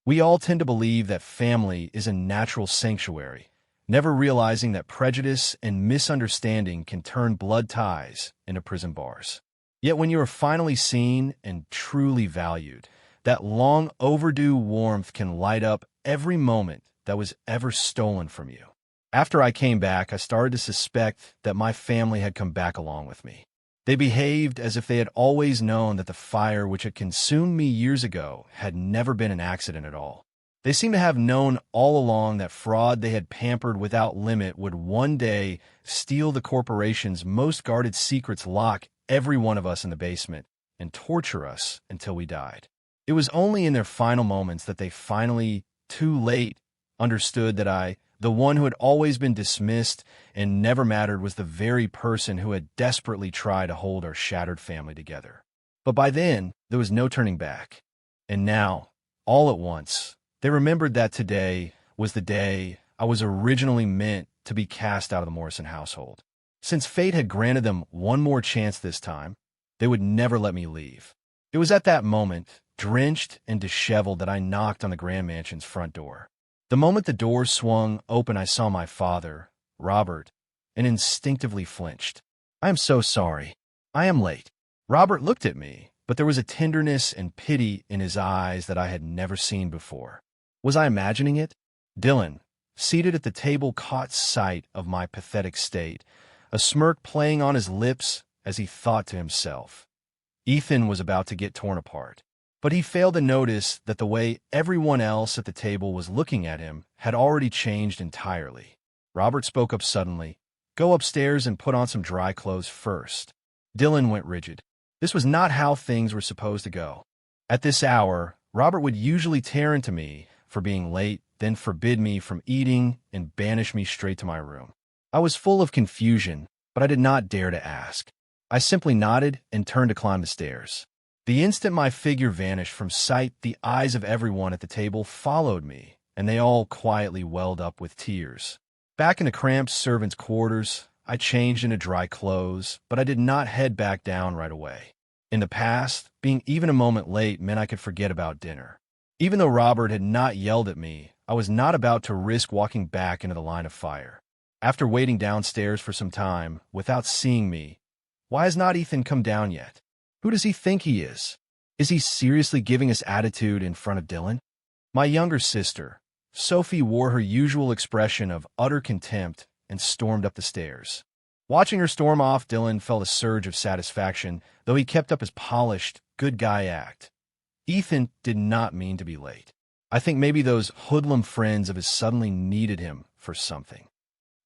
We all tend to believe that family is a natural sanctuary, never realizing that prejudice and misunderstanding can turn blood ties into prison bars. Yet when you are finally seen and truly valued, that long overdue warmth can light up every moment that was ever stolen from you. After I came back, I started to suspect that my family had come back along with me. They behaved as if they had always known that the fire which had consumed me years ago had never been an accident at all. They seemed to have known all along that fraud they had pampered without limit would one day steal the corporation's most guarded secrets, lock every one of us in the basement, and torture us until we died. It was only in their final moments that they finally, too late, understood that I, the one who had always been dismissed and never mattered, was the very person who had desperately tried to hold our shattered family together. But by then, there was no turning back. And now, all at once, they remembered that today was the day I was originally meant to be cast out of the Morrison household. Since fate had granted them one more chance this time, they would never let me leave. It was at that moment, drenched and disheveled, that I knocked on the Grand Mansion's front door. The moment the door swung open, I saw my father, Robert, and instinctively flinched. "I am so sorry. I am late." Robert looked at me, but there was a tenderness and pity in his eyes that I had never seen before. Was I imagining it? Dylan, seated at the table, caught sight of my pathetic state, a smirk playing on his lips as he thought to himself, Ethan was about to get torn apart. But he failed to notice that the way everyone else at the table was looking at him had already changed entirely. Robert spoke up suddenly. "Go upstairs and put on some dry clothes first." Dylan went rigid. This was not how things were supposed to go. At this hour, Robert would usually tear into me for being late, then forbid me from eating and banish me straight to my room. I was full of confusion, but I did not dare to ask. I simply nodded and turned to climb the stairs. The instant my figure vanished from sight, the eyes of everyone at the table followed me, and they all quietly welled up with tears. Back in the cramped servants' quarters, I changed into dry clothes, but I did not head back down right away. In the past, being even a moment late meant I could forget about dinner. Even though Robert had not yelled at me, I was not about to risk walking back into the line of fire. After waiting downstairs for some time, without seeing me, "Why has not Ethan come down yet? Who does he think he is? Is he seriously giving us attitude in front of Dylan?" My younger sister, Sophie, wore her usual expression of utter contempt and stormed up the stairs. Watching her storm off, Dylan felt a surge of satisfaction, though he kept up his polished, good guy act. Ethan did not mean to be late. I think maybe those hoodlum friends of his suddenly needed him for something.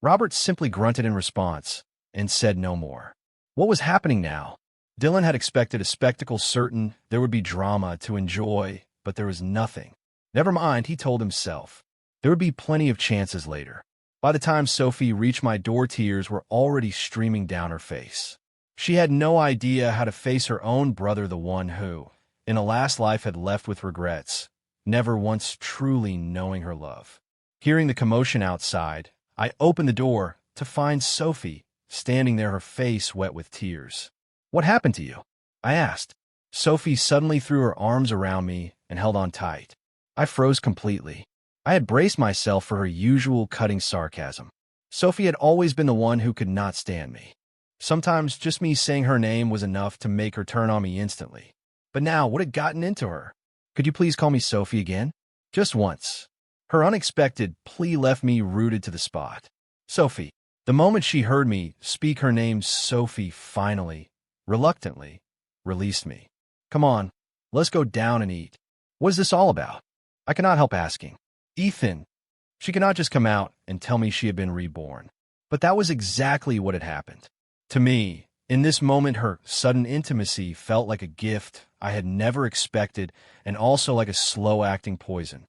Robert simply grunted in response and said no more. What was happening now? Dylan had expected a spectacle, certain there would be drama to enjoy, but there was nothing. Never mind, he told himself. There would be plenty of chances later. By the time Sophie reached my door, tears were already streaming down her face. She had no idea how to face her own brother, the one who, in a last life, had left with regrets, never once truly knowing her love. Hearing the commotion outside, I opened the door to find Sophie standing there, her face wet with tears. "What happened to you?" I asked. Sophie suddenly threw her arms around me and held on tight. I froze completely. I had braced myself for her usual cutting sarcasm. Sophie had always been the one who could not stand me. Sometimes just me saying her name was enough to make her turn on me instantly. But now, what had gotten into her? "Could you please call me Sophie again? Just once." Her unexpected plea left me rooted to the spot. "Sophie." The moment she heard me speak her name, Sophie finally, reluctantly, released me. "Come on, let's go down and eat." What is this all about? I could not help asking. Ethan. She could not just come out and tell me she had been reborn. But that was exactly what had happened. To me, in this moment, her sudden intimacy felt like a gift I had never expected, and also like a slow-acting poison.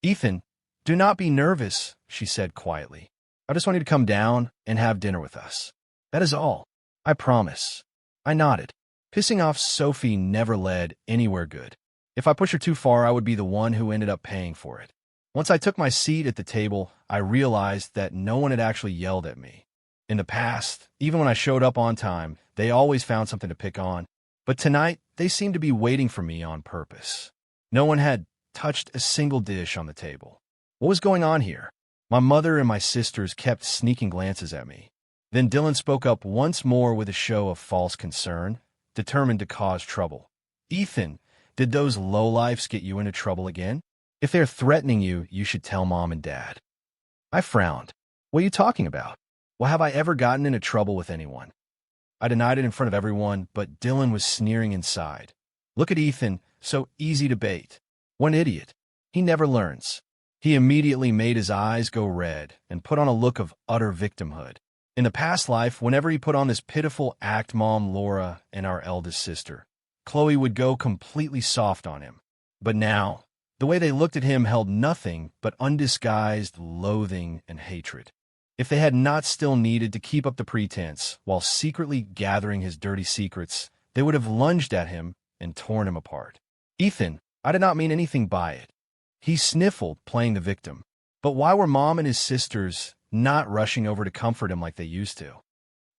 "Ethan, do not be nervous," she said quietly. "I just want you to come down and have dinner with us. That is all. I promise." I nodded. Pissing off Sophie never led anywhere good. If I pushed her too far, I would be the one who ended up paying for it. Once I took my seat at the table, I realized that no one had actually yelled at me. In the past, even when I showed up on time, they always found something to pick on. But tonight, they seemed to be waiting for me on purpose. No one had touched a single dish on the table. What was going on here? My mother and my sisters kept sneaking glances at me. Then Dylan spoke up once more with a show of false concern, determined to cause trouble. Ethan, did those lowlifes get you into trouble again? If they're threatening you, you should tell Mom and Dad. I frowned. What are you talking about? Well, have I ever gotten into trouble with anyone? I denied it in front of everyone, but Dylan was sneering inside. Look at Ethan, so easy to bait. What an idiot. He never learns. He immediately made his eyes go red and put on a look of utter victimhood. In the past life, whenever he put on this pitiful act, Mom, Laura, and our eldest sister, Khloe would go completely soft on him. But now, the way they looked at him held nothing but undisguised loathing and hatred. If they had not still needed to keep up the pretense while secretly gathering his dirty secrets, they would have lunged at him and torn him apart. Ethan, I did not mean anything by it. He sniffled, playing the victim. But why were Mom and his sisters not rushing over to comfort him like they used to?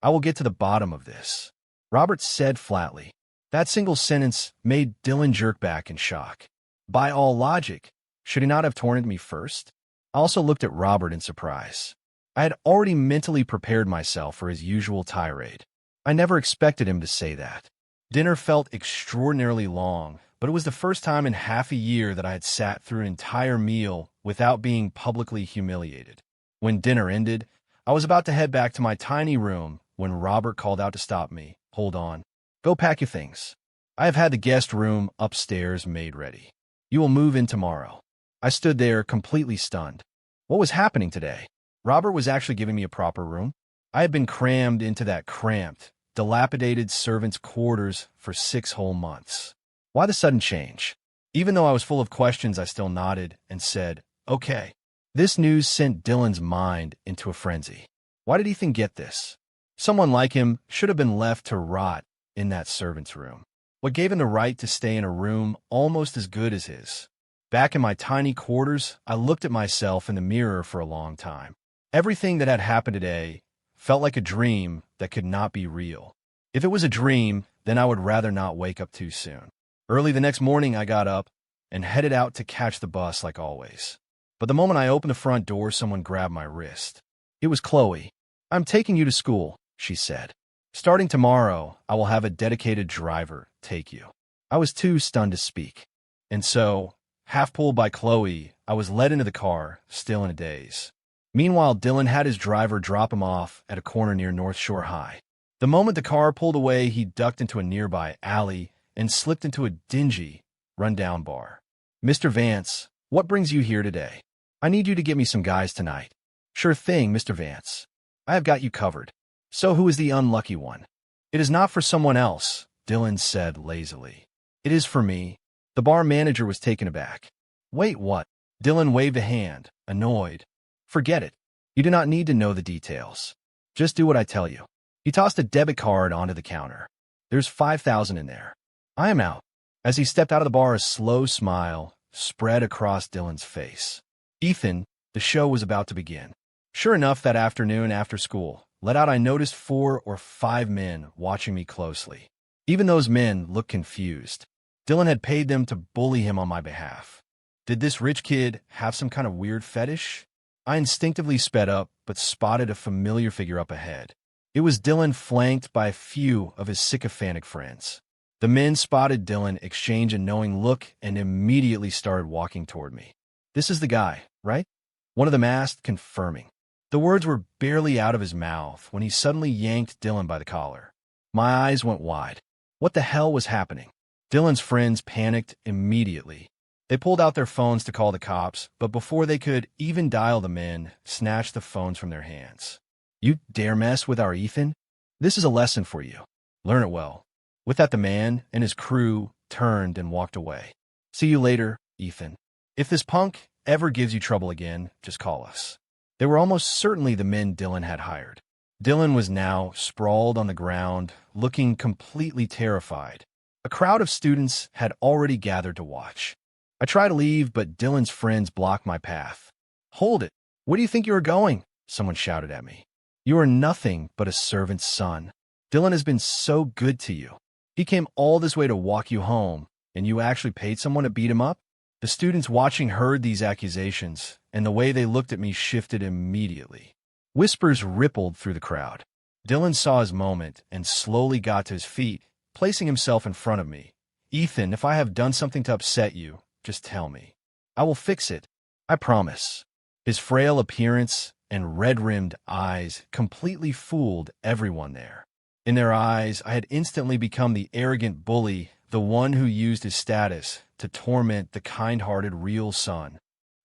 I will get to the bottom of this, Robert said flatly. That single sentence made Dylan jerk back in shock. By all logic, should he not have torn at me first? I also looked at Robert in surprise. I had already mentally prepared myself for his usual tirade. I never expected him to say that. Dinner felt extraordinarily long, but it was the first time in half a year that I had sat through an entire meal without being publicly humiliated. When dinner ended, I was about to head back to my tiny room when Robert called out to stop me. Hold on. Go pack your things. I have had the guest room upstairs made ready. You will move in tomorrow. I stood there completely stunned. What was happening today? Robert was actually giving me a proper room. I had been crammed into that cramped, dilapidated servant's quarters for 6 whole months. Why the sudden change? Even though I was full of questions, I still nodded and said, okay. This news sent Dylan's mind into a frenzy. Why did Ethan get this? Someone like him should have been left to rot in that servant's room. What gave him the right to stay in a room almost as good as his? Back in my tiny quarters, I looked at myself in the mirror for a long time. Everything that had happened today felt like a dream that could not be real. If it was a dream, then I would rather not wake up too soon. Early the next morning, I got up and headed out to catch the bus like always. But the moment I opened the front door, someone grabbed my wrist. It was Khloe. I'm taking you to school, she said. Starting tomorrow, I will have a dedicated driver take you. I was too stunned to speak. And so, half pulled by Khloe, I was led into the car, still in a daze. Meanwhile, Dylan had his driver drop him off at a corner near North Shore High. The moment the car pulled away, he ducked into a nearby alley and slipped into a dingy, run-down bar. Mr. Vance, what brings you here today? I need you to get me some guys tonight. Sure thing, Mr. Vance. I have got you covered. So who is the unlucky one? It is not for someone else, Dylan said lazily. It is for me. The bar manager was taken aback. Wait, what? Dylan waved a hand, annoyed. Forget it. You do not need to know the details. Just do what I tell you. He tossed a debit card onto the counter. There's $5,000 in there. I am out. As he stepped out of the bar, a slow smile spread across Dylan's face. Ethan, the show was about to begin. Sure enough, that afternoon after school, let out, I noticed 4 or 5 men watching me closely. Even those men looked confused. Dylan had paid them to bully him on my behalf. Did this rich kid have some kind of weird fetish? I instinctively sped up, but spotted a familiar figure up ahead. It was Dylan, flanked by a few of his sycophantic friends. The men spotted Dylan, exchange a knowing look, and immediately started walking toward me. This is the guy, right? One of them asked, confirming. The words were barely out of his mouth when he suddenly yanked Dylan by the collar. My eyes went wide. What the hell was happening? Dylan's friends panicked immediately. They pulled out their phones to call the cops, but before they could even dial the men, snatched the phones from their hands. You dare mess with our Ethan? This is a lesson for you. Learn it well. With that, the man and his crew turned and walked away. See you later, Ethan. If this punk ever gives you trouble again, just call us. They were almost certainly the men Dylan had hired. Dylan was now sprawled on the ground, looking completely terrified. A crowd of students had already gathered to watch. I tried to leave, but Dylan's friends blocked my path. Hold it! Where do you think you are going? Someone shouted at me. You are nothing but a servant's son. Dylan has been so good to you. He came all this way to walk you home, and you actually paid someone to beat him up? The students watching heard these accusations, and the way they looked at me shifted immediately. Whispers rippled through the crowd. Dylan saw his moment and slowly got to his feet, placing himself in front of me. "Ethan, if I have done something to upset you, just tell me. I will fix it. I promise." His frail appearance and red-rimmed eyes completely fooled everyone there. In their eyes, I had instantly become the arrogant bully, the one who used his status to torment the kind-hearted real son.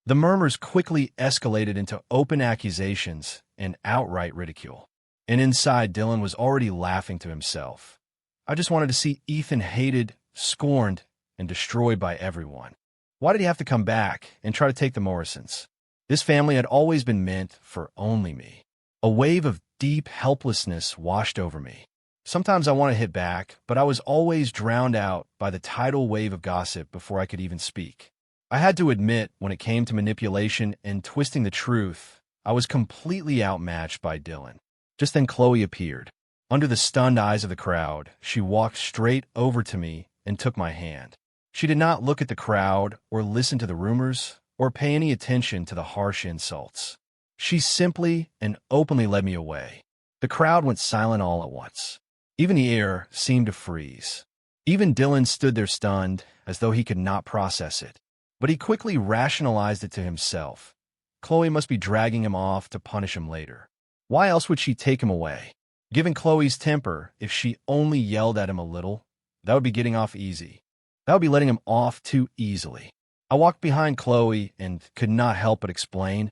The murmurs quickly escalated into open accusations and outright ridicule. And inside, Dylan was already laughing to himself. I just wanted to see Ethan hated, scorned, and destroyed by everyone. Why did he have to come back and try to take the Morrisons? This family had always been meant for only me. A wave of deep helplessness washed over me. Sometimes I want to hit back, but I was always drowned out by the tidal wave of gossip before I could even speak. I had to admit, when it came to manipulation and twisting the truth, I was completely outmatched by Dylan. Just then Khloe appeared. Under the stunned eyes of the crowd, she walked straight over to me and took my hand. She did not look at the crowd or listen to the rumors or pay any attention to the harsh insults. She simply and openly led me away. The crowd went silent all at once. Even the air seemed to freeze. Even Dylan stood there stunned, as though he could not process it. But he quickly rationalized it to himself. Khloe must be dragging him off to punish him later. Why else would she take him away? Given Khloe's temper, if she only yelled at him a little, that would be getting off easy. That would be letting him off too easily. I walked behind Khloe and could not help but explain,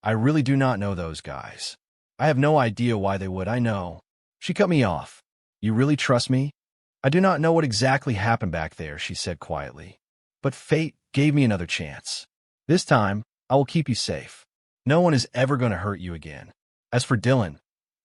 "I really do not know those guys. I have no idea why they would, I know." She cut me off. "You really trust me?" "I do not know what exactly happened back there," she said quietly. "But fate gave me another chance. This time, I will keep you safe. No one is ever going to hurt you again. As for Dylan,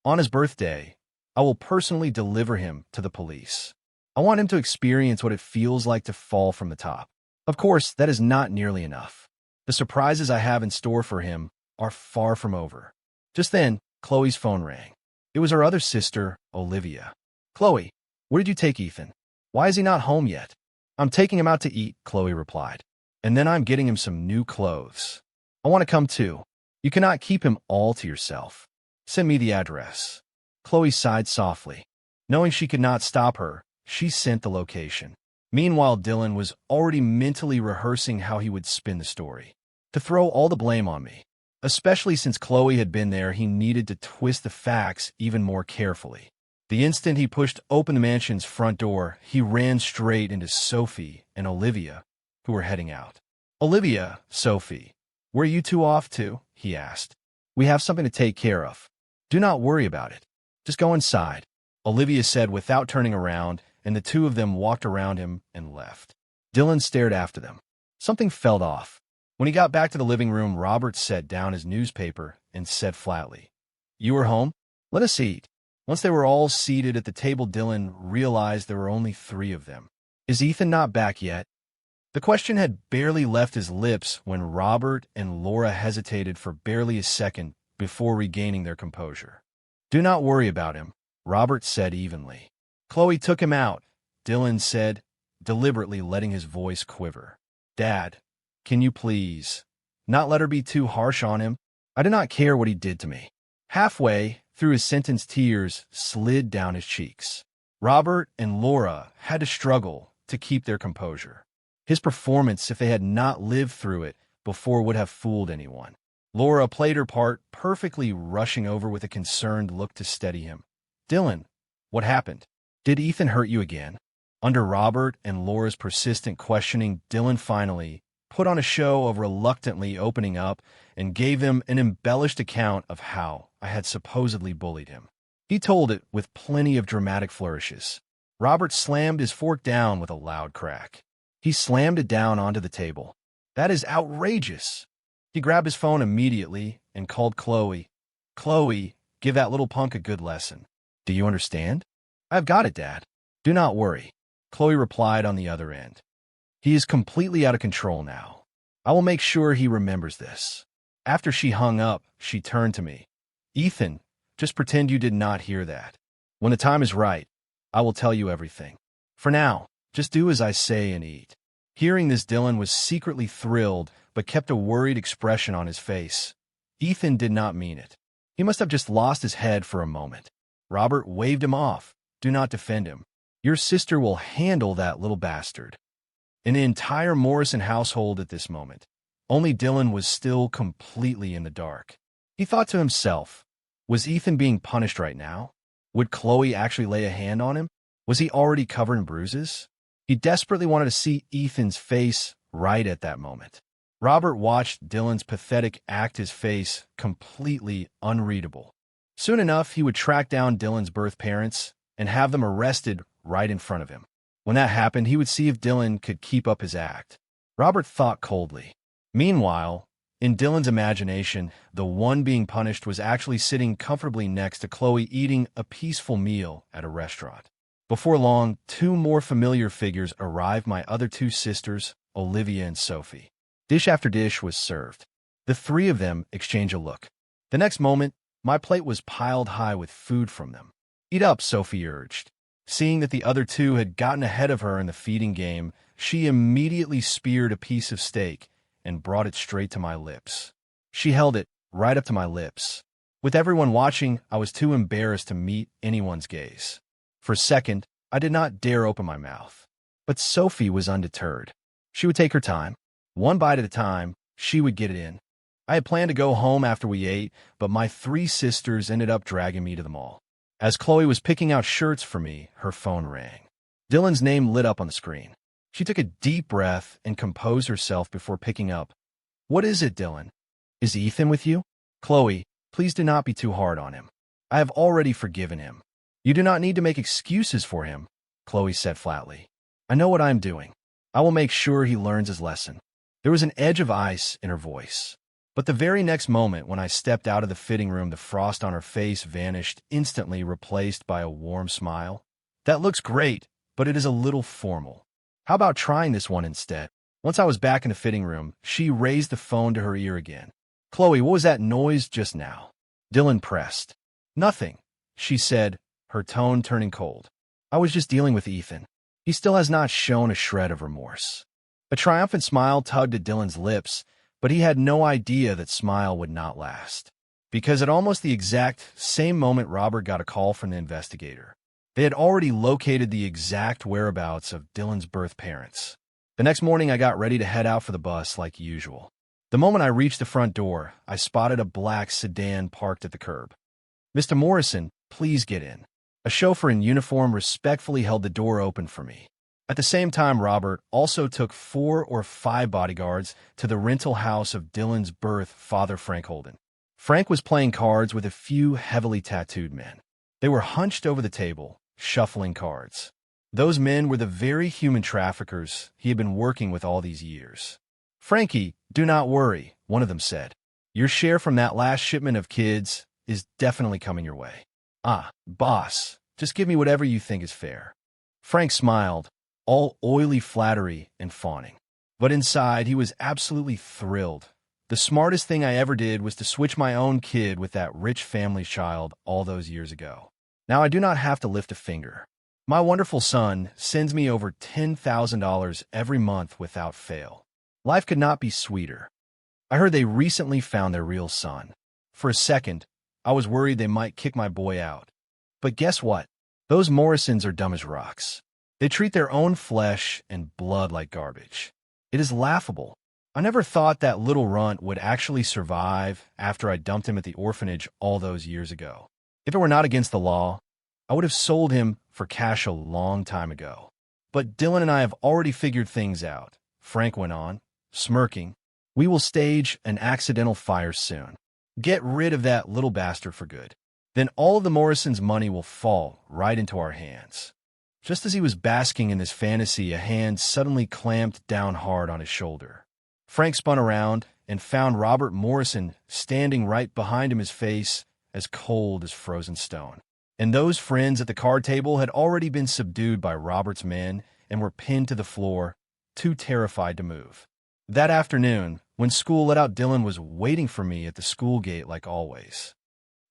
on his birthday, I will personally deliver him to the police. I want him to experience what it feels like to fall from the top. Of course, that is not nearly enough. The surprises I have in store for him are far from over." Just then, Khloe's phone rang. It was her other sister, Olivia. "Khloe, where did you take Ethan? Why is he not home yet?" "I'm taking him out to eat," Khloe replied. "And then I'm getting him some new clothes. I want to come too. You cannot keep him all to yourself. Send me the address." Khloe sighed softly. Knowing she could not stop her, she sent the location. Meanwhile, Dylan was already mentally rehearsing how he would spin the story. To throw all the blame on me. Especially since Khloe had been there, he needed to twist the facts even more carefully. The instant he pushed open the mansion's front door, he ran straight into Sophie and Olivia, who were heading out. "Olivia, Sophie, where are you two off to?" he asked. "We have something to take care of. Do not worry about it. Just go inside," Olivia said without turning around, and the two of them walked around him and left. Dylan stared after them. Something felt off. When he got back to the living room, Robert set down his newspaper and said flatly, "You are home? Let us eat." Once they were all seated at the table, Dylan realized there were only 3 of them. "Is Ethan not back yet?" The question had barely left his lips when Robert and Laura hesitated for barely a second before regaining their composure. "Do not worry about him," Robert said evenly. "Khloe took him out," Dylan said, deliberately letting his voice quiver. "Dad, can you please not let her be too harsh on him? I do not care what he did to me." Halfway through his sentence, tears slid down his cheeks. Robert and Laura had to struggle to keep their composure. His performance, if they had not lived through it before, would have fooled anyone. Laura played her part perfectly, rushing over with a concerned look to steady him. "Dylan, what happened? Did Ethan hurt you again?" Under Robert and Laura's persistent questioning, Dylan finally put on a show of reluctantly opening up and gave them an embellished account of how I had supposedly bullied him. He told it with plenty of dramatic flourishes. Robert slammed his fork down with a loud crack. He slammed it down onto the table. "That is outrageous." He grabbed his phone immediately and called Khloe. "Khloe, give that little punk a good lesson. Do you understand?" "I've got it, Dad. Do not worry," Khloe replied on the other end. "He is completely out of control now. I will make sure he remembers this." After she hung up, she turned to me. "Ethan, just pretend you did not hear that. When the time is right, I will tell you everything. For now, just do as I say and eat." Hearing this, Dylan was secretly thrilled, but kept a worried expression on his face. Ethan did not mean it. He must have just lost his head for a moment. Robert waved him off. Do not defend him. Your sister will handle that little bastard. In the entire Morrison household at this moment, only Dylan was still completely in the dark. He thought to himself, was Ethan being punished right now? Would Khloe actually lay a hand on him? Was he already covered in bruises? He desperately wanted to see Ethan's face right at that moment. Robert watched Dylan's pathetic act, his face completely unreadable. Soon enough, he would track down Dylan's birth parents and have them arrested right in front of him. When that happened, he would see if Dylan could keep up his act. Robert thought coldly. Meanwhile, in Dylan's imagination, the one being punished was actually sitting comfortably next to Khloe eating a peaceful meal at a restaurant. Before long, two more familiar figures arrived, my other two sisters, Olivia and Sophie. Dish after dish was served. The three of them exchanged a look. The next moment, my plate was piled high with food from them. Eat up, Sophie urged. Seeing that the other two had gotten ahead of her in the feeding game, she immediately speared a piece of steak and brought it straight to my lips. She held it right up to my lips. With everyone watching, I was too embarrassed to meet anyone's gaze. For a second, I did not dare open my mouth. But Sophie was undeterred. She would take her time. One bite at a time, she would get it in. I had planned to go home after we ate, but my three sisters ended up dragging me to the mall. As Khloe was picking out shirts for me, her phone rang. Dylan's name lit up on the screen. She took a deep breath and composed herself before picking up. What is it, Dylan? Is Ethan with you? Khloe, please do not be too hard on him. I have already forgiven him. You do not need to make excuses for him, Khloe said flatly. I know what I am doing. I will make sure he learns his lesson. There was an edge of ice in her voice. But the very next moment, when I stepped out of the fitting room, the frost on her face vanished, instantly replaced by a warm smile. That looks great, but it is a little formal. How about trying this one instead? Once I was back in the fitting room, she raised the phone to her ear again. Khloe, what was that noise just now? Dylan pressed. Nothing, she said, her tone turning cold. I was just dealing with Ethan. He still has not shown a shred of remorse. A triumphant smile tugged at Dylan's lips, but he had no idea that smile would not last. Because at almost the exact same moment, Robert got a call from the investigator. They had already located the exact whereabouts of Dylan's birth parents. The next morning, I got ready to head out for the bus like usual. The moment I reached the front door, I spotted a black sedan parked at the curb. Mr. Morrison, please get in. A chauffeur in uniform respectfully held the door open for me. At the same time, Robert also took 4 or 5 bodyguards to the rental house of Dylan's birth father, Frank Holden. Frank was playing cards with a few heavily tattooed men. They were hunched over the table, shuffling cards. Those men were the very human traffickers he had been working with all these years. Frankie, do not worry, one of them said. Your share from that last shipment of kids is definitely coming your way. Ah, boss, just give me whatever you think is fair. Frank smiled, all oily flattery and fawning. But inside, he was absolutely thrilled. The smartest thing I ever did was to switch my own kid with that rich family's child all those years ago. Now I do not have to lift a finger. My wonderful son sends me over $10,000 every month without fail. Life could not be sweeter. I heard they recently found their real son. For a second, I was worried they might kick my boy out. But guess what? Those Morrisons are dumb as rocks. They treat their own flesh and blood like garbage. It is laughable. I never thought that little runt would actually survive after I dumped him at the orphanage all those years ago. If it were not against the law, I would have sold him for cash a long time ago. But Dylan and I have already figured things out, Frank went on, smirking. We will stage an accidental fire soon. Get rid of that little bastard for good. Then all of the Morrisons' money will fall right into our hands. Just as he was basking in this fantasy, a hand suddenly clamped down hard on his shoulder. Frank spun around and found Robert Morrison standing right behind him, his face as cold as frozen stone. And those friends at the card table had already been subdued by Robert's men and were pinned to the floor, too terrified to move. That afternoon, when school let out, Dylan was waiting for me at the school gate like always.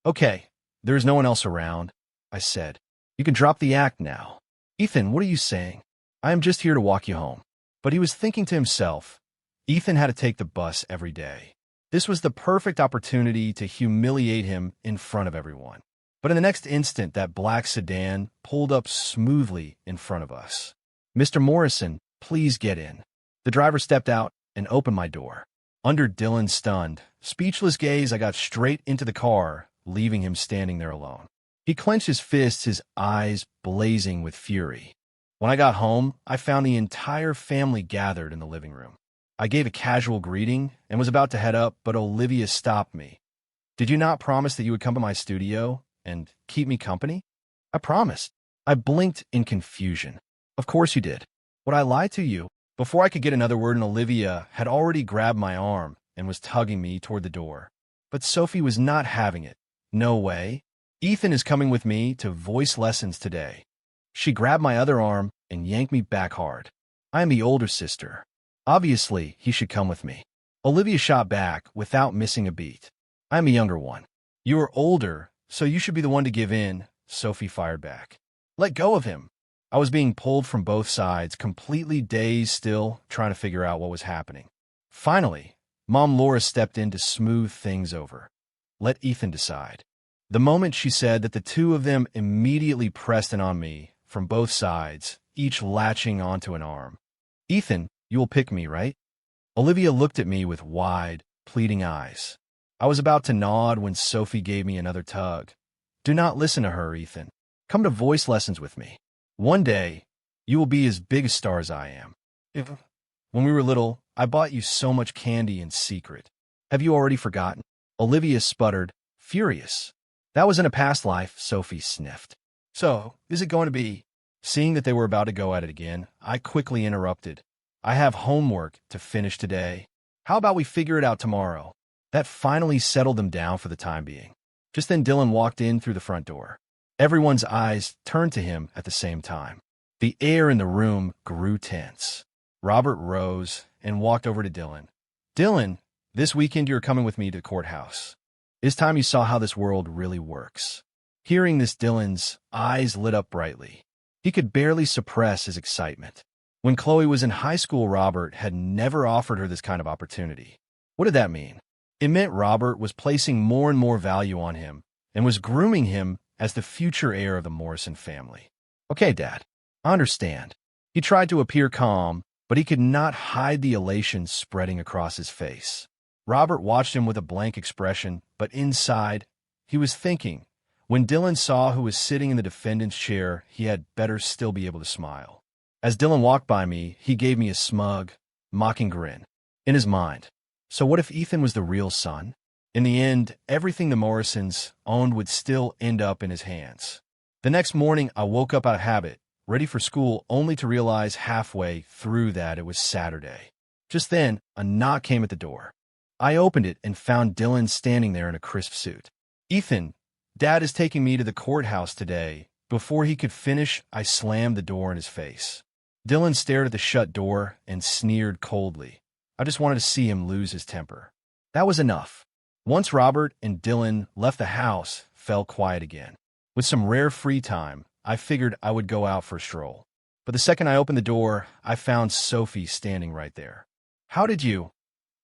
Okay, there is no one else around, I said. You can drop the act now. Ethan, what are you saying? I am just here to walk you home. But he was thinking to himself, Ethan had to take the bus every day. This was the perfect opportunity to humiliate him in front of everyone. But in the next instant, that black sedan pulled up smoothly in front of us. "Mr. Morrison, please get in." The driver stepped out and opened my door. Under Dylan's stunned, speechless gaze, I got straight into the car, leaving him standing there alone. He clenched his fists, his eyes blazing with fury. When I got home, I found the entire family gathered in the living room. I gave a casual greeting and was about to head up, but Olivia stopped me. "Did you not promise that you would come to my studio and keep me company?" "I promised." I blinked in confusion. "Of course you did. Would I lie to you?" Before I could get another word in, Olivia had already grabbed my arm and was tugging me toward the door. But Sophie was not having it. "No way. Ethan is coming with me to voice lessons today." She grabbed my other arm and yanked me back hard. "I am the older sister. Obviously, he should come with me." Olivia shot back without missing a beat. "I am a younger one." "You are older, so you should be the one to give in," Sophie fired back. "Let go of him." I was being pulled from both sides, completely dazed still, trying to figure out what was happening. Finally, Mom Laura stepped in to smooth things over. "Let Ethan decide." The moment she said that, the two of them immediately pressed in on me from both sides, each latching onto an arm. "Ethan, you will pick me, right?" Olivia looked at me with wide, pleading eyes. I was about to nod when Sophie gave me another tug. "Do not listen to her, Ethan. Come to voice lessons with me. One day, you will be as big a star as I am. When we were little, I bought you so much candy in secret. Have you already forgotten?" Olivia sputtered, furious. "That was in a past life," Sophie sniffed. "So, is it going to be?" Seeing that they were about to go at it again, I quickly interrupted. "I have homework to finish today. How about we figure it out tomorrow?" That finally settled them down for the time being. Just then Dylan walked in through the front door. Everyone's eyes turned to him at the same time. The air in the room grew tense. Robert rose and walked over to Dylan. "Dylan, this weekend you're coming with me to the courthouse. It's time you saw how this world really works." Hearing this, Dylan's eyes lit up brightly. He could barely suppress his excitement. When Khloe was in high school, Robert had never offered her this kind of opportunity. What did that mean? It meant Robert was placing more and more value on him and was grooming him as the future heir of the Morrison family. "Okay, Dad, I understand." He tried to appear calm, but he could not hide the elation spreading across his face. Robert watched him with a blank expression, but inside, he was thinking, when Dylan saw who was sitting in the defendant's chair, he had better still be able to smile. As Dylan walked by me, he gave me a smug, mocking grin. In his mind, so what if Ethan was the real son? In the end, everything the Morrisons owned would still end up in his hands. The next morning, I woke up out of habit, ready for school, only to realize halfway through that it was Saturday. Just then, a knock came at the door. I opened it and found Dylan standing there in a crisp suit. "Ethan, Dad is taking me to the courthouse today." Before he could finish, I slammed the door in his face. Dylan stared at the shut door and sneered coldly. I just wanted to see him lose his temper. That was enough. Once Robert and Dylan left the house, fell quiet again. With some rare free time, I figured I would go out for a stroll. But the second I opened the door, I found Sophie standing right there. "How did you?"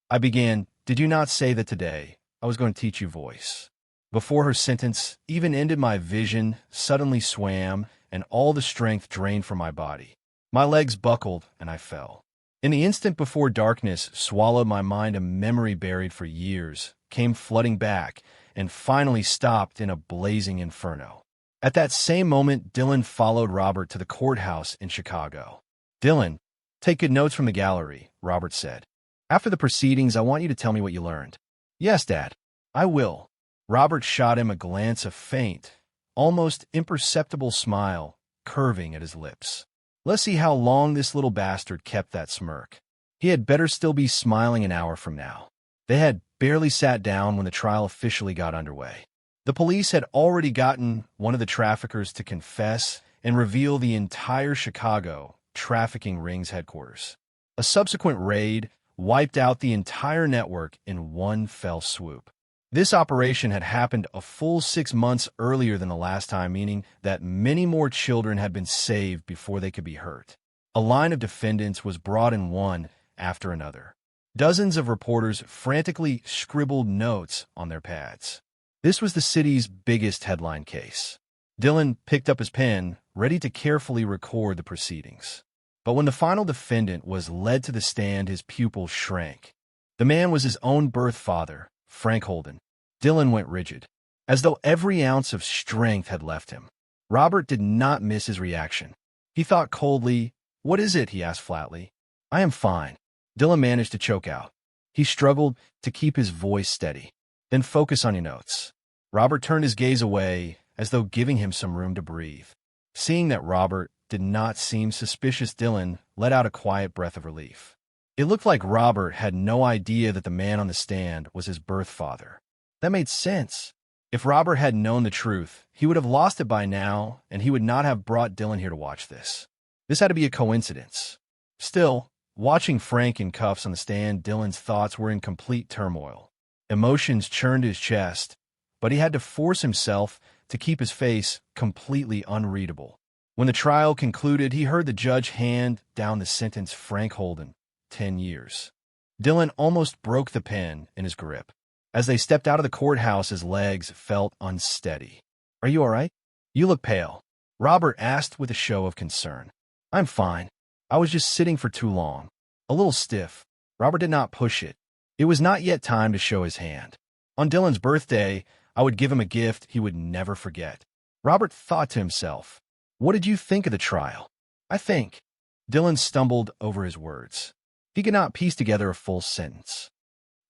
I began. "Did you not say that today I was going to teach you voice?" Before her sentence even ended, my vision suddenly swam and all the strength drained from my body. My legs buckled and I fell. In the instant before darkness swallowed my mind, a memory buried for years came flooding back and finally stopped in a blazing inferno. At that same moment, Dylan followed Robert to the courthouse in Chicago. "Dylan, take good notes from the gallery," Robert said. "After the proceedings, I want you to tell me what you learned." "Yes, Dad, I will." Robert shot him a glance of faint, almost imperceptible smile curving at his lips. Let's see how long this little bastard kept that smirk. He had better still be smiling an hour from now. They had barely sat down when the trial officially got underway. The police had already gotten one of the traffickers to confess and reveal the entire Chicago trafficking ring's headquarters. A subsequent raid wiped out the entire network in one fell swoop. This operation had happened a full 6 months earlier than the last time, meaning that many more children had been saved before they could be hurt. A line of defendants was brought in one after another. Dozens of reporters frantically scribbled notes on their pads. This was the city's biggest headline case. Dylan picked up his pen, ready to carefully record the proceedings. But when the final defendant was led to the stand, his pupils shrank. The man was his own birth father, Frank Holden. Dylan went rigid, as though every ounce of strength had left him. Robert did not miss his reaction. He thought coldly. "What is it?" he asked flatly. "I am fine." Dylan managed to choke out. He struggled to keep his voice steady. "Then focus on your notes." Robert turned his gaze away, as though giving him some room to breathe. Seeing that Robert did not seem suspicious, Dylan let out a quiet breath of relief. It looked like Robert had no idea that the man on the stand was his birth father. That made sense. If Robert had known the truth, he would have lost it by now, and he would not have brought Dylan here to watch this. This had to be a coincidence. Still, watching Frank in cuffs on the stand, Dylan's thoughts were in complete turmoil. Emotions churned his chest, but he had to force himself to keep his face completely unreadable. When the trial concluded, he heard the judge hand down the sentence: Frank Holden, 10 years. Dylan almost broke the pen in his grip. As they stepped out of the courthouse, his legs felt unsteady. "Are you all right? You look pale," Robert asked with a show of concern. "I'm fine. I was just sitting for too long. A little stiff." Robert did not push it. It was not yet time to show his hand. On Dylan's birthday, I would give him a gift he would never forget. Robert thought to himself, "What did you think of the trial?" "I think." Dylan stumbled over his words. He could not piece together a full sentence.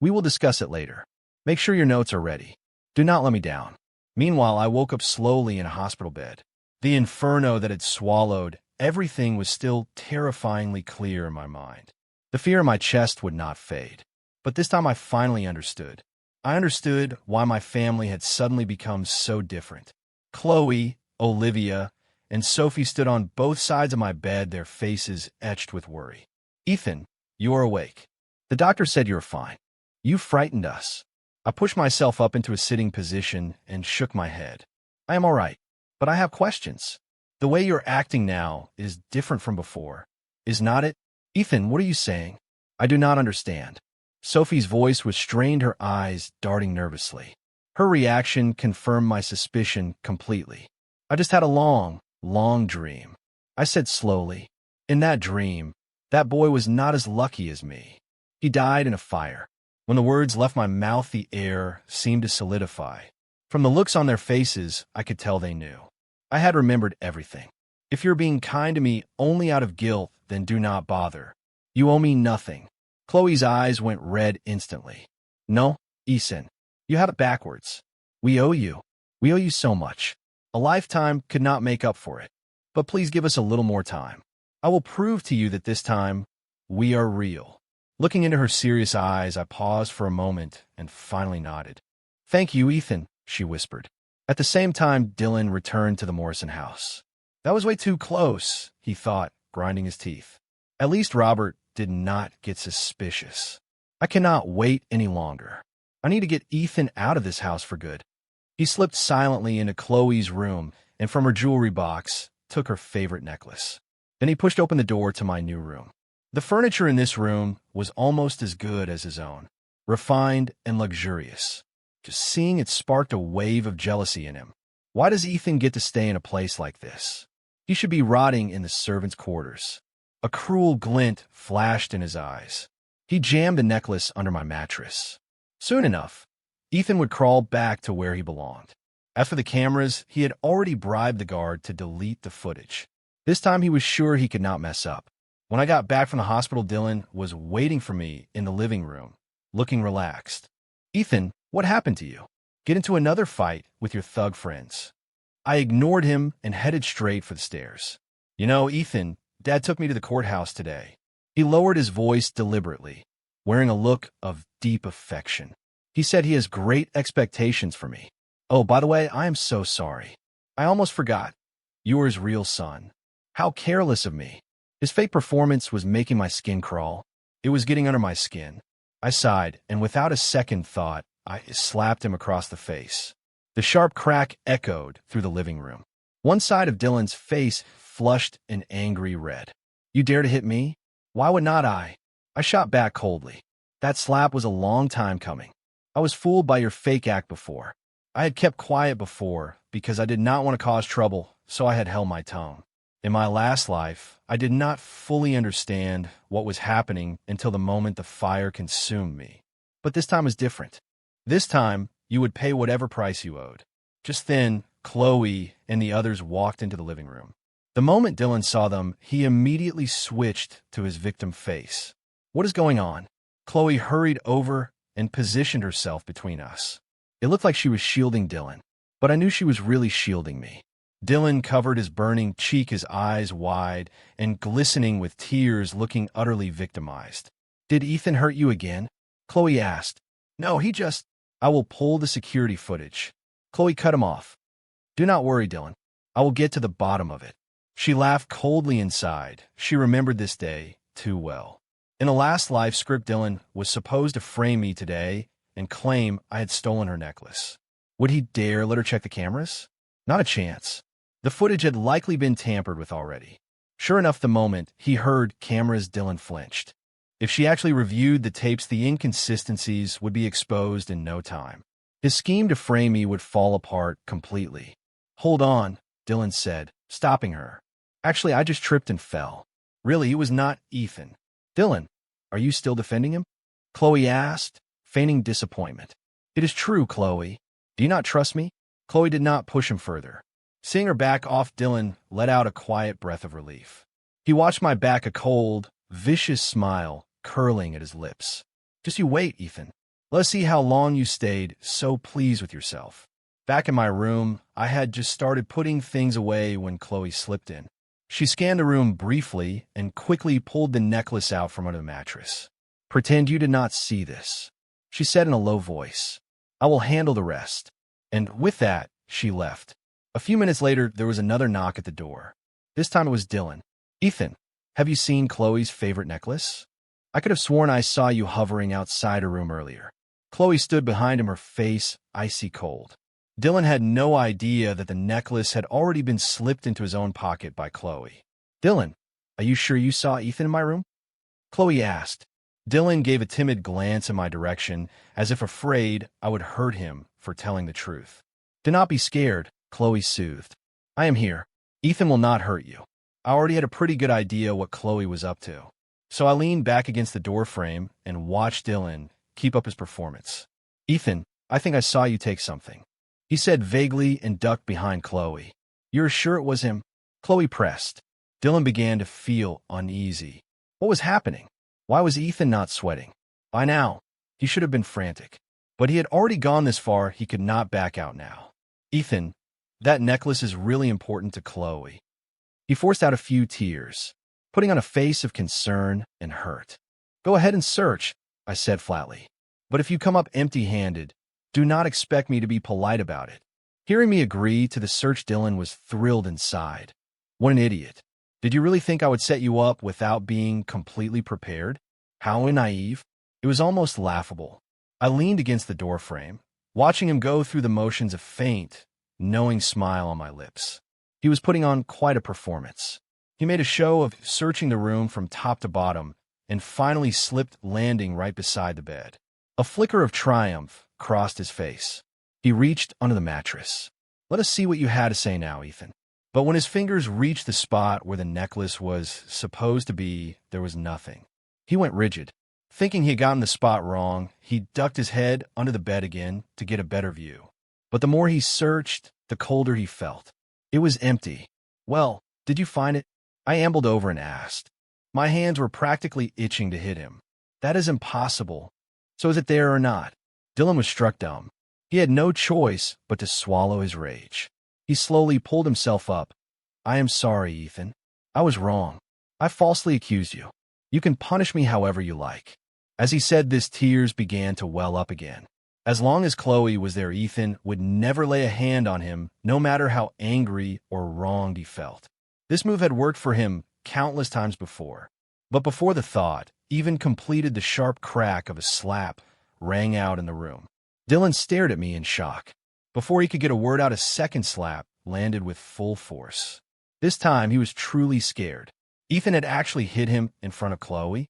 "We will discuss it later. Make sure your notes are ready. Do not let me down." Meanwhile, I woke up slowly in a hospital bed. The inferno that had swallowed everything was still terrifyingly clear in my mind. The fear in my chest would not fade. But this time I finally understood. I understood why my family had suddenly become so different. Khloe, Olivia, and Sophie stood on both sides of my bed, their faces etched with worry. "Ethan, you are awake. The doctor said you were fine. You frightened us." I pushed myself up into a sitting position and shook my head. "I am all right, but I have questions. The way you're acting now is different from before, is not it?" "Ethan, what are you saying?" "I do not understand." Sophie's voice was strained, her eyes darting nervously. Her reaction confirmed my suspicion completely. "I just had a long dream," I said slowly. "In that dream, that boy was not as lucky as me. He died in a fire." When the words left my mouth, the air seemed to solidify. From the looks on their faces, I could tell they knew. I had remembered everything. "If you're being kind to me only out of guilt, then do not bother. You owe me nothing." Chloe's eyes went red instantly. "No, Ethan, you have it backwards. We owe you. We owe you so much. A lifetime could not make up for it. But please give us a little more time. I will prove to you that this time, we are real." Looking into her serious eyes, I paused for a moment and finally nodded. "Thank you, Ethan," she whispered. At the same time, Dylan returned to the Morrison house. That was way too close, he thought, grinding his teeth. At least Robert did not get suspicious. I cannot wait any longer. I need to get Ethan out of this house for good. He slipped silently into Chloe's room and from her jewelry box took her favorite necklace. Then he pushed open the door to my new room. The furniture in this room was almost as good as his own, refined and luxurious. Just seeing it sparked a wave of jealousy in him. Why does Ethan get to stay in a place like this? He should be rotting in the servants' quarters. A cruel glint flashed in his eyes. He jammed the necklace under my mattress. Soon enough, Ethan would crawl back to where he belonged. As for the cameras, he had already bribed the guard to delete the footage. This time he was sure he could not mess up. When I got back from the hospital, Dylan was waiting for me in the living room, looking relaxed. "Ethan, what happened to you? Get into another fight with your thug friends." I ignored him and headed straight for the stairs. "You know, Ethan, Dad took me to the courthouse today." He lowered his voice deliberately, wearing a look of deep affection. "He said he has great expectations for me. Oh, by the way, I am so sorry. I almost forgot. You are his real son. How careless of me." His fake performance was making my skin crawl. It was getting under my skin. I sighed, and without a second thought, I slapped him across the face. The sharp crack echoed through the living room. One side of Dylan's face flushed an angry red. You dare to hit me? Why would not I? I shot back coldly. That slap was a long time coming. I was fooled by your fake act before. I had kept quiet before because I did not want to cause trouble, so I had held my tongue. In my last life, I did not fully understand what was happening until the moment the fire consumed me. But this time was different. This time, you would pay whatever price you owed. Just then, Khloe and the others walked into the living room. The moment Dylan saw them, he immediately switched to his victim face. What is going on? Khloe hurried over and positioned herself between us. It looked like she was shielding Dylan, but I knew she was really shielding me. Dylan covered his burning cheek, his eyes wide and glistening with tears, looking utterly victimized. Did Ethan hurt you again? Khloe asked. No, he just... I will pull the security footage. Khloe cut him off. Do not worry, Dylan. I will get to the bottom of it. She laughed coldly inside. She remembered this day too well. In a last life script, Dylan was supposed to frame me today and claim I had stolen her necklace. Would he dare let her check the cameras? Not a chance. The footage had likely been tampered with already. Sure enough, the moment he heard cameras, Dylan flinched. If she actually reviewed the tapes, the inconsistencies would be exposed in no time. His scheme to frame me would fall apart completely. Hold on, Dylan said, stopping her. Actually, I just tripped and fell. Really, it was not Ethan. Dylan, are you still defending him? Khloe asked, feigning disappointment. It is true, Khloe. Do you not trust me? Khloe did not push him further. Seeing her back off, Dylan let out a quiet breath of relief. He watched my back, a cold, vicious smile curling at his lips. Just you wait, Ethan. Let's see how long you stayed so pleased with yourself. Back in my room, I had just started putting things away when Khloe slipped in. She scanned the room briefly and quickly pulled the necklace out from under the mattress. Pretend you did not see this, she said in a low voice. I will handle the rest. And with that, she left. A few minutes later, there was another knock at the door. This time it was Dylan. Ethan, have you seen Khloe's favorite necklace? I could have sworn I saw you hovering outside her room earlier. Khloe stood behind him, her face icy cold. Dylan had no idea that the necklace had already been slipped into his own pocket by Khloe. Dylan, are you sure you saw Ethan in my room? Khloe asked. Dylan gave a timid glance in my direction, as if afraid I would hurt him for telling the truth. Do not be scared, Khloe soothed. I am here. Ethan will not hurt you. I already had a pretty good idea what Khloe was up to. So I leaned back against the door frame and watched Dylan keep up his performance. Ethan, I think I saw you take something, he said vaguely and ducked behind Khloe. You're sure it was him? Khloe pressed. Dylan began to feel uneasy. What was happening? Why was Ethan not sweating? By now, he should have been frantic. But he had already gone this far, he could not back out now. Ethan, that necklace is really important to Khloe. He forced out a few tears, putting on a face of concern and hurt. Go ahead and search, I said flatly. But if you come up empty-handed, do not expect me to be polite about it. Hearing me agree to the search, Dylan was thrilled inside. What an idiot. Did you really think I would set you up without being completely prepared? How naive. It was almost laughable. I leaned against the doorframe, watching him go through the motions, of faint, knowing smile on my lips. He was putting on quite a performance. He made a show of searching the room from top to bottom and finally slipped, landing right beside the bed. A flicker of triumph crossed his face. He reached under the mattress. Let us see what you had to say now, Ethan. But when his fingers reached the spot where the necklace was supposed to be, there was nothing. He went rigid. Thinking he had gotten the spot wrong, he ducked his head under the bed again to get a better view. But the more he searched, the colder he felt. It was empty. Well, did you find it? I ambled over and asked. My hands were practically itching to hit him. That is impossible. So is it there or not? Dylan was struck dumb. He had no choice but to swallow his rage. He slowly pulled himself up. I am sorry, Ethan. I was wrong. I falsely accused you. You can punish me however you like. As he said this, tears began to well up again. As long as Khloe was there, Ethan would never lay a hand on him, no matter how angry or wronged he felt. This move had worked for him countless times before. But before the thought even completed, the sharp crack of a slap rang out in the room. Dylan stared at me in shock. Before he could get a word out, a second slap landed with full force. This time he was truly scared. Ethan had actually hit him in front of Khloe.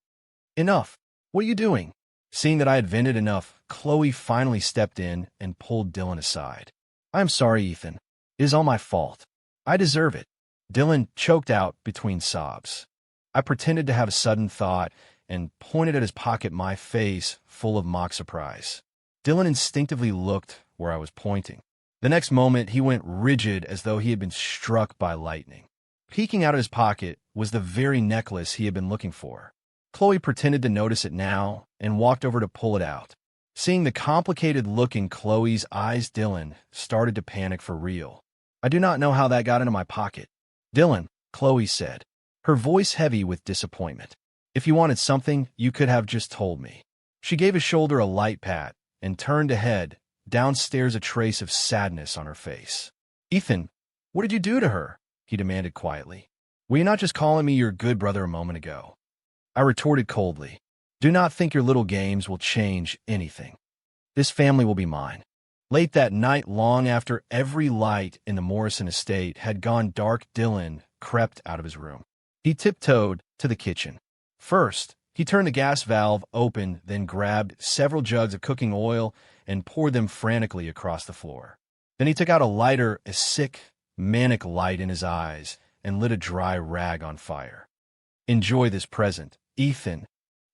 Enough. What are you doing? Seeing that I had vented enough, Khloe finally stepped in and pulled Dylan aside. I am sorry, Ethan. It is all my fault. I deserve it. Dylan choked out between sobs. I pretended to have a sudden thought and pointed at his pocket, my face full of mock surprise. Dylan instinctively looked where I was pointing. The next moment, he went rigid as though he had been struck by lightning. Peeking out of his pocket was the very necklace he had been looking for. Khloe pretended to notice it now and walked over to pull it out. Seeing the complicated look in Khloe's eyes, Dylan started to panic for real. I do not know how that got into my pocket. Dylan, Khloe said, her voice heavy with disappointment. If you wanted something, you could have just told me. She gave his shoulder a light pat and turned ahead, downstairs, a trace of sadness on her face. Ethan, what did you do to her? He demanded quietly. Were you not just calling me your good brother a moment ago? I retorted coldly. Do not think your little games will change anything. This family will be mine. Late that night, long after every light in the Morrison estate had gone dark, Dylan crept out of his room. He tiptoed to the kitchen. First, he turned the gas valve open, then grabbed several jugs of cooking oil and poured them frantically across the floor. Then he took out a lighter, a sick, manic light in his eyes, and lit a dry rag on fire. Enjoy this present, Ethan.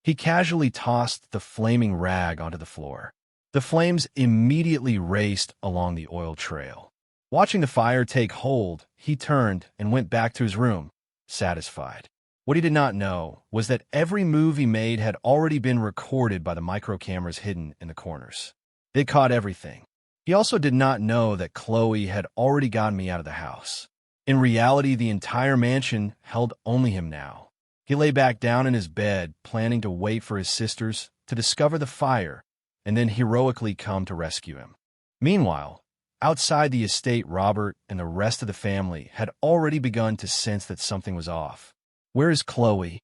He casually tossed the flaming rag onto the floor. The flames immediately raced along the oil trail. Watching the fire take hold, he turned and went back to his room, satisfied. What he did not know was that every move he made had already been recorded by the micro cameras hidden in the corners. They caught everything. He also did not know that Khloe had already gotten me out of the house. In reality, the entire mansion held only him now. He lay back down in his bed, planning to wait for his sisters to discover the fire and then heroically come to rescue him. Meanwhile, outside the estate, Robert and the rest of the family had already begun to sense that something was off. Where is Khloe?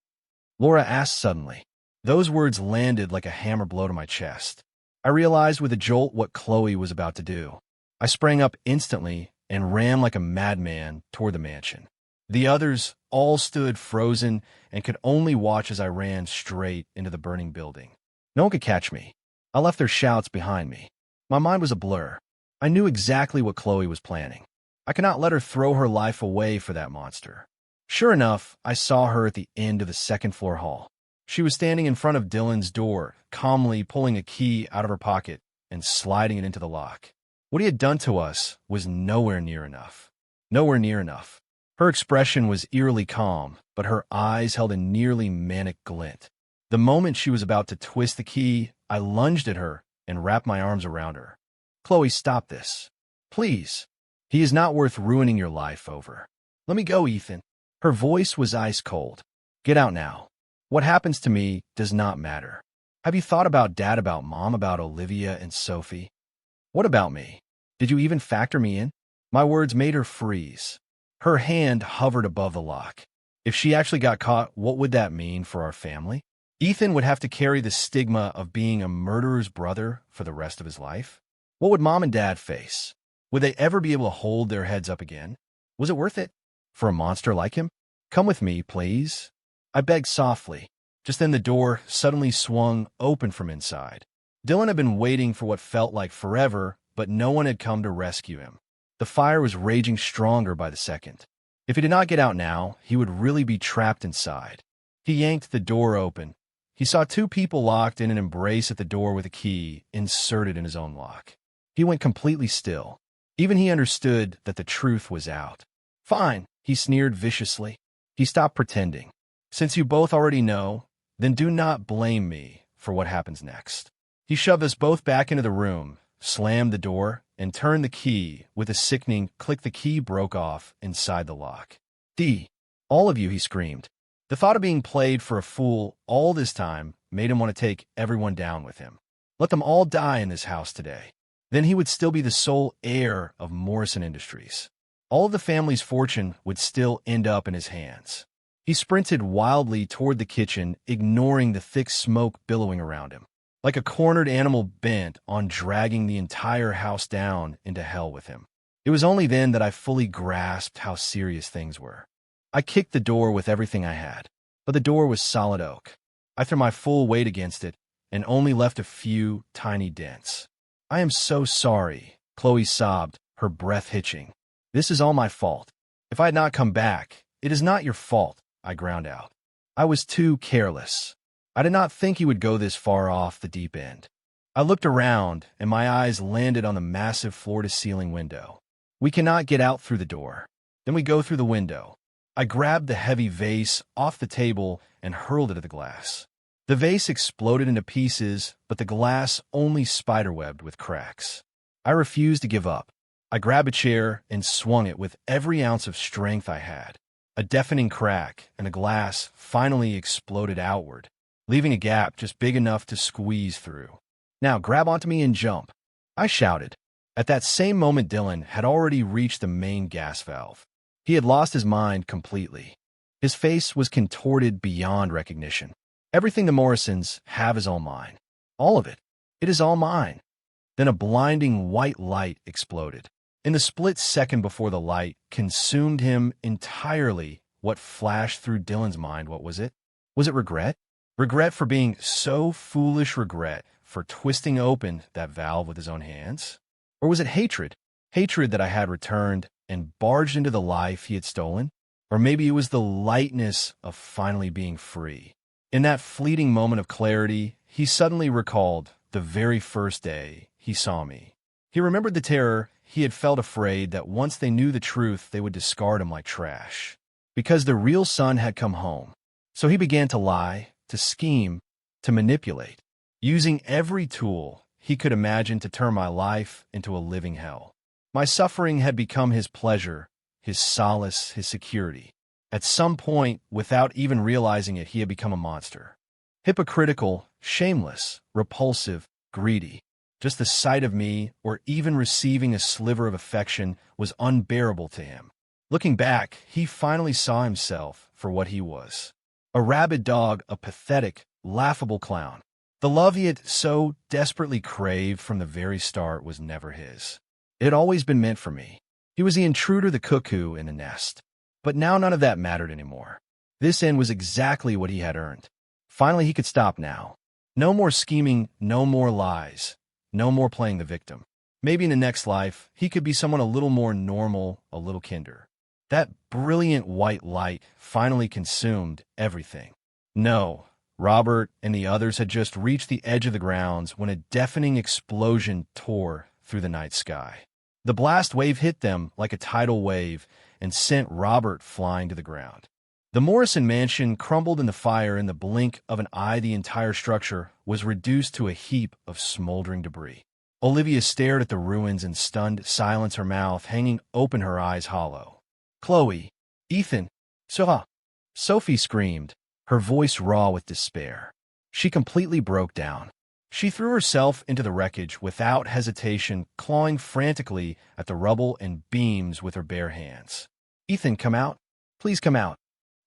Laura asked suddenly. Those words landed like a hammer blow to my chest. I realized with a jolt what Khloe was about to do. I sprang up instantly and ran like a madman toward the mansion. The others all stood frozen and could only watch as I ran straight into the burning building. No one could catch me. I left their shouts behind me. My mind was a blur. I knew exactly what Khloe was planning. I could not let her throw her life away for that monster. Sure enough, I saw her at the end of the second-floor hall. She was standing in front of Dylan's door, calmly pulling a key out of her pocket and sliding it into the lock. What he had done to us was nowhere near enough. Nowhere near enough. Her expression was eerily calm, but her eyes held a nearly manic glint. The moment she was about to twist the key, I lunged at her and wrapped my arms around her. Khloe, stop this. Please. He is not worth ruining your life over. Let me go, Ethan. Her voice was ice cold. Get out now. What happens to me does not matter. Have you thought about Dad, about Mom, about Olivia and Sophie? What about me? Did you even factor me in? My words made her freeze. Her hand hovered above the lock. If she actually got caught, what would that mean for our family? Ethan would have to carry the stigma of being a murderer's brother for the rest of his life. What would Mom and Dad face? Would they ever be able to hold their heads up again? Was it worth it? For a monster like him? Come with me, please. I begged softly. Just then the door suddenly swung open from inside. Dylan had been waiting for what felt like forever, but no one had come to rescue him. The fire was raging stronger by the second. If he did not get out now, he would really be trapped inside. He yanked the door open. He saw two people locked in an embrace at the door with a key inserted in his own lock. He went completely still. Even he understood that the truth was out. Fine, he sneered viciously. He stopped pretending. Since you both already know, then do not blame me for what happens next. He shoved us both back into the room, slammed the door, and turned the key with a sickening click. The key broke off inside the lock. All of you, he screamed. The thought of being played for a fool all this time made him want to take everyone down with him. Let them all die in this house today. Then he would still be the sole heir of Morrison Industries. All of the family's fortune would still end up in his hands. He sprinted wildly toward the kitchen, ignoring the thick smoke billowing around him. Like a cornered animal bent on dragging the entire house down into hell with him. It was only then that I fully grasped how serious things were. I kicked the door with everything I had, but the door was solid oak. I threw my full weight against it and only left a few tiny dents. "I am so sorry," Khloe sobbed, her breath hitching. "This is all my fault. If I had not come back, it is not your fault," I ground out. "I was too careless. I did not think he would go this far off the deep end." I looked around, and my eyes landed on the massive floor-to-ceiling window. "We cannot get out through the door. Then we go through the window." I grabbed the heavy vase off the table and hurled it at the glass. The vase exploded into pieces, but the glass only spiderwebbed with cracks. I refused to give up. I grabbed a chair and swung it with every ounce of strength I had. A deafening crack, and the glass finally exploded outward, leaving a gap just big enough to squeeze through. "Now grab onto me and jump," I shouted. At that same moment, Dylan had already reached the main gas valve. He had lost his mind completely. His face was contorted beyond recognition. "Everything the Morrisons have is all mine. All of it. It is all mine." Then a blinding white light exploded. In the split second before the light consumed him entirely, what flashed through Dylan's mind, what was it? Was it regret? Regret for being so foolish, regret for twisting open that valve with his own hands? Or was it hatred? Hatred that I had returned and barged into the life he had stolen? Or maybe it was the lightness of finally being free. In that fleeting moment of clarity, he suddenly recalled the very first day he saw me. He remembered the terror he had felt, afraid that once they knew the truth, they would discard him like trash. Because the real son had come home. So he began to lie, to scheme, to manipulate, using every tool he could imagine to turn my life into a living hell. My suffering had become his pleasure, his solace, his security. At some point, without even realizing it, he had become a monster. Hypocritical, shameless, repulsive, greedy. Just the sight of me, or even receiving a sliver of affection, was unbearable to him. Looking back, he finally saw himself for what he was. A rabid dog, a pathetic, laughable clown. The love he had so desperately craved from the very start was never his. It had always been meant for me. He was the intruder, the cuckoo in the nest. But now none of that mattered anymore. This end was exactly what he had earned. Finally, he could stop now. No more scheming, no more lies, no more playing the victim. Maybe in the next life, he could be someone a little more normal, a little kinder. That brilliant white light finally consumed everything. No, Robert and the others had just reached the edge of the grounds when a deafening explosion tore through the night sky. The blast wave hit them like a tidal wave and sent Robert flying to the ground. The Morrison mansion crumbled in the fire. In the blink of an eye, the entire structure was reduced to a heap of smoldering debris. Olivia stared at the ruins in stunned silence, her mouth hanging open, her eyes hollow. "Khloe, Ethan, Sophie screamed, her voice raw with despair. She completely broke down. She threw herself into the wreckage without hesitation, clawing frantically at the rubble and beams with her bare hands. "Ethan, come out. Please come out."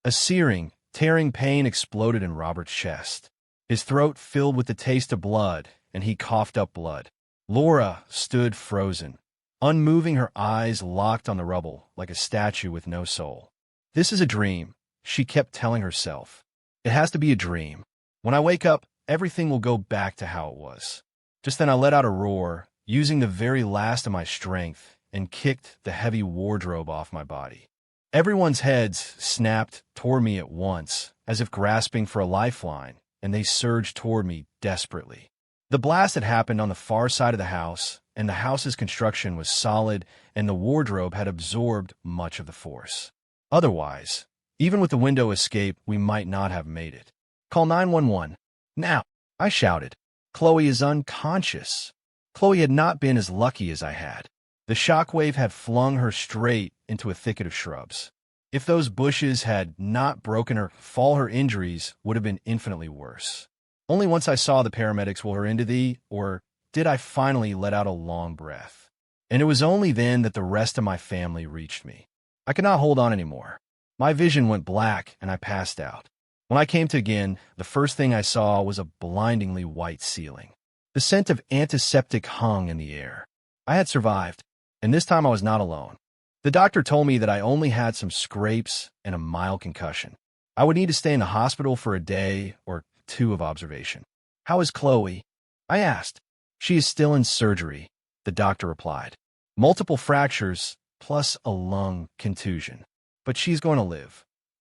A searing, tearing pain exploded in Robert's chest. His throat filled with the taste of blood, and he coughed up blood. Laura stood frozen, unmoving, her eyes locked on the rubble like a statue with no soul. "This is a dream," she kept telling herself. "It has to be a dream. When I wake up, everything will go back to how it was." Just then I let out a roar, using the very last of my strength, and kicked the heavy wardrobe off my body. Everyone's heads snapped toward me at once, as if grasping for a lifeline, and they surged toward me desperately. The blast had happened on the far side of the house, and the house's construction was solid, and the wardrobe had absorbed much of the force. Otherwise, even with the window escape, we might not have made it. "Call 911. Now," I shouted. "Khloe is unconscious." Khloe had not been as lucky as I had. The shockwave had flung her straight into a thicket of shrubs. If those bushes had not broken her fall, her injuries would have been infinitely worse. Only once I saw the paramedics will her into thee, or did I finally let out a long breath. And it was only then that the rest of my family reached me. I could not hold on anymore. My vision went black, and I passed out. When I came to again, the first thing I saw was a blindingly white ceiling. The scent of antiseptic hung in the air. I had survived, and this time I was not alone. The doctor told me that I only had some scrapes and a mild concussion. I would need to stay in the hospital for a day or two of observation. How is Khloe? I asked. She is still in surgery, the doctor replied. Multiple fractures plus a lung contusion. But she's going to live.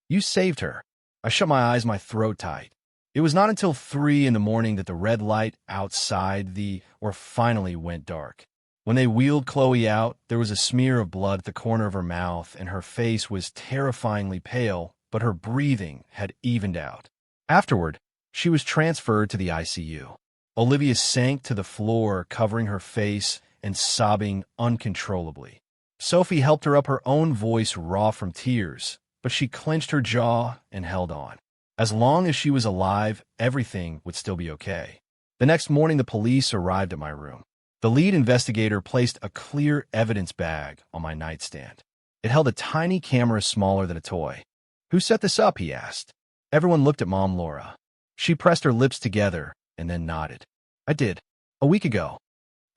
You saved her. I shut my eyes, my throat tight. It was not until 3 in the morning that the red light outside finally went dark. When they wheeled Khloe out, there was a smear of blood at the corner of her mouth, and her face was terrifyingly pale, but her breathing had evened out. Afterward, she was transferred to the ICU. Olivia sank to the floor, covering her face and sobbing uncontrollably. Sophie helped her up, her own voice raw from tears, but she clenched her jaw and held on. As long as she was alive, everything would still be okay. The next morning, the police arrived at my room. The lead investigator placed a clear evidence bag on my nightstand. It held a tiny camera smaller than a toy. "Who set this up?" he asked. Everyone looked at Mom Laura. She pressed her lips together and then nodded. "I did. A week ago."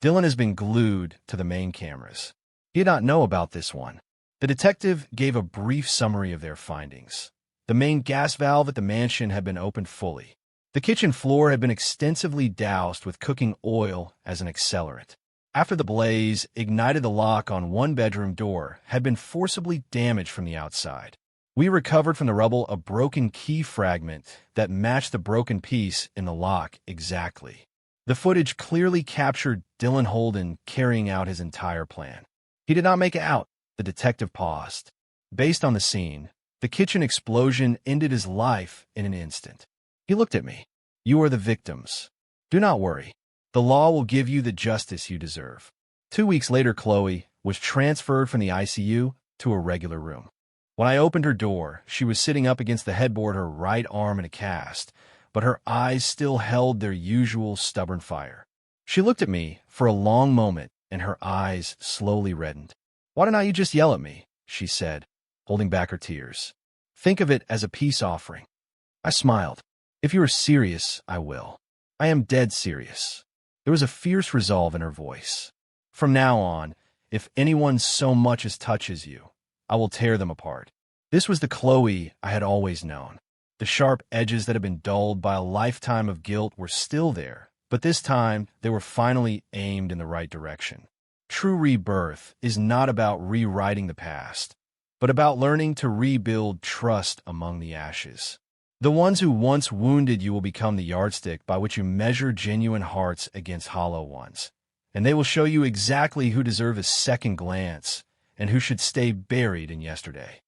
Dylan has been glued to the main cameras. He did not know about this one. The detective gave a brief summary of their findings. The main gas valve at the mansion had been opened fully. The kitchen floor had been extensively doused with cooking oil as an accelerant. After the blaze ignited, the lock on one bedroom door had been forcibly damaged from the outside. We recovered from the rubble a broken key fragment that matched the broken piece in the lock exactly. The footage clearly captured Dylan Holden carrying out his entire plan. He did not make it out. The detective paused. Based on the scene, the kitchen explosion ended his life in an instant. He looked at me. "You are the victims. Do not worry. The law will give you the justice you deserve." 2 weeks later, Khloe was transferred from the ICU to a regular room. When I opened her door, she was sitting up against the headboard, her right arm in a cast, but her eyes still held their usual stubborn fire. She looked at me for a long moment, and her eyes slowly reddened. "Why don't you just yell at me?" she said, holding back her tears. "Think of it as a peace offering." I smiled. "If you are serious, I will. I am dead serious." There was a fierce resolve in her voice. "From now on, if anyone so much as touches you, I will tear them apart." This was the Khloe I had always known. The sharp edges that had been dulled by a lifetime of guilt were still there, but this time they were finally aimed in the right direction. True rebirth is not about rewriting the past, but about learning to rebuild trust among the ashes. The ones who once wounded you will become the yardstick by which you measure genuine hearts against hollow ones, and they will show you exactly who deserve a second glance and who should stay buried in yesterday.